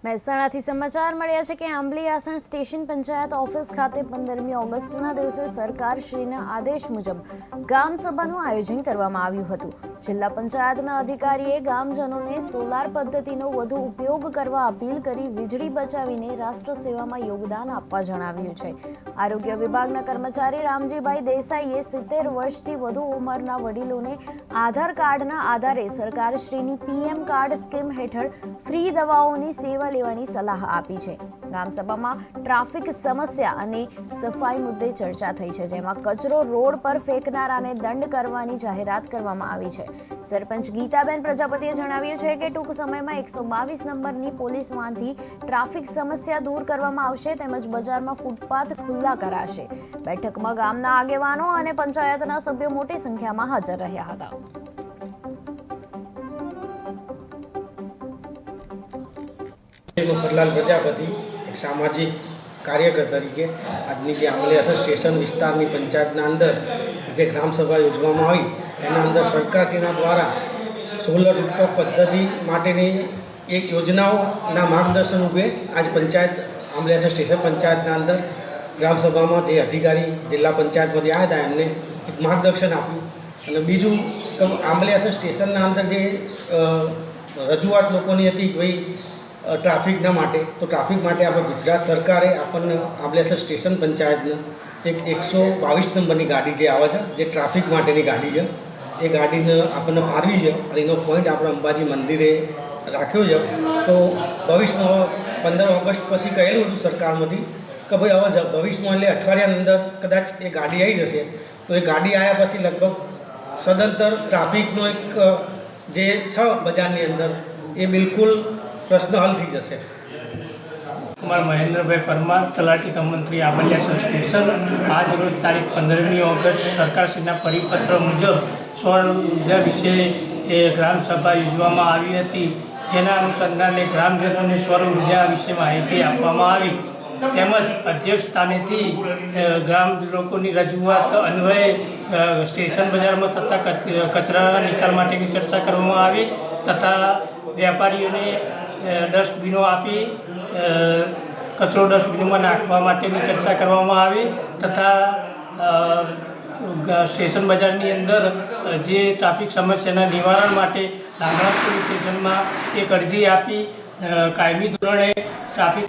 મહેસાણાથી સમાચાર મળ્યા છે કે આંબલી આસણ સ્ટેશન પંચાયત ઓફિસ ખાતે 15મી ઓગસ્ટના દિવસે સરકારશ્રીના આદેશ મુજબ ગામ સભાનું આયોજન કરવામાં આવ્યું હતું। જિલ્લા પંચાયતના અધિકારીએ ગામજનોને સોલાર પદ્ધતિનો વધુ ઉપયોગ કરવા અપીલ કરી વીજળી બચાવીને રાષ્ટ્ર સેવામાં યોગદાન આપવા જણાવ્યું છે। આરોગ્ય વિભાગના કર્મચારી રામજીભાઈ દેસાઈએ 70 વર્ષથી વધુ ઉંમરના વડીલોને આધાર કાર્ડના આધારે સરકારશ્રીની પીએમ કાર્ડ સ્કીમ હેઠળ ફ્રી દવાઓની સેવા લેવાની સલાહ આપી છે। ગામ સભામાં ટ્રાફિક સમસ્યા અને સફાઈ મુદ્દે ચર્ચા થઈ છે, જેમાં કચરો રોડ પર ફેંકનારાને દંડ કરવાની જાહેરાત કરવામાં આવી છે। સરપંચ ગીતાબેન પ્રજાપતિએ જણાવ્યું છે કે ટૂંક સમયમાં 122 નંબરની પોલીસ વાનથી ટ્રાફિક સમસ્યા દૂર કરવામાં આવશે, તેમજ બજારમાં ફૂટપાથ ખુલ્લા કરાશે। બેઠકમાં ગામના આગેવાનો અને પંચાયતના સભ્યો મોટી સંખ્યામાં હાજર રહ્યા હતા। મફતલાલ પ્રજાપતિ એક સામાજિક કાર્યકર તરીકે આજની જે આંબલી આસણ સ્ટેશન વિસ્તારની પંચાયતના અંદર જે ગ્રામસભા યોજવામાં આવી એના અંદર સરકારશ્રીના દ્વારા સોલર રૂપટોપ પદ્ધતિ માટેની એક યોજનાઓના માર્ગદર્શન રૂપે આજ પંચાયત આંબલી આસણ સ્ટેશન પંચાયતના અંદર ગ્રામસભામાં જે અધિકારી જિલ્લા પંચાયતમાંથી આવ્યા હતા એમને એક માર્ગદર્શન આપ્યું। અને બીજું તો આંબલી આસણ સ્ટેશનના અંદર જે રજૂઆત લોકોની હતી કે ભાઈ ટ્રાફિકના માટે, તો ટ્રાફિક માટે આપણે ગુજરાત સરકારે આપણને આંબલી આસણ સ્ટેશન પંચાયતને એક 122 નંબરની ગાડી જે આવે છે, જે ટ્રાફિક માટેની ગાડી છે, એ ગાડીને આપણને ફાળવી છે અને એનો પોઈન્ટ આપણે અંબાજી મંદિરે રાખ્યો છે। તો ભવિષ્યમાં 15 ઓગસ્ટ પછી કહેલું હતું સરકારમાંથી કે ભાઈ હવે ભવિષ્યમાં એટલે અઠવાડિયાની અંદર કદાચ એ ગાડી આવી જશે, તો એ ગાડી આવ્યા પછી લગભગ સદંતર ટ્રાફિકનો એક જે છે બજારની અંદર એ બિલકુલ પ્રશ્ન હલ થઈ જશે। કુમાર મહેન્દ્રભાઈ પરમાર, તલાટી કમ મંત્રી આંબલી આસણ સ્ટેશન। આજ રોજ તારીખ 15મી ઓગસ્ટ સરકારશ્રીના પરિપત્ર મુજબ સૌર ઉર્જા વિશે ગ્રામસભા યોજવામાં આવી હતી, જેના અનુસંધાને ગ્રામજનોને સૌર ઉર્જા વિશે માહિતી આપવામાં આવી, તેમજ અધ્યક્ષ સ્થાનેથી ગ્રામ લોકોની રજૂઆત અન્વયે સ્ટેશન બજારમાં થતા કચરાના નિકાલ માટેની ચર્ચા કરવામાં આવી તથા વેપારીઓને ડસ્ટબિનો આપી કચરો ડસ્ટબિનમાં નાખવા માટેની ચર્ચા કરવામાં આવી તથા સ્ટેશન બજારની અંદર જે ટ્રાફિક સમસ્યાના નિવારણ માટે લાગણા પોલીસ સ્ટેશનમાં એક અરજી આપી કાયમી ધોરણે ટ્રાફિક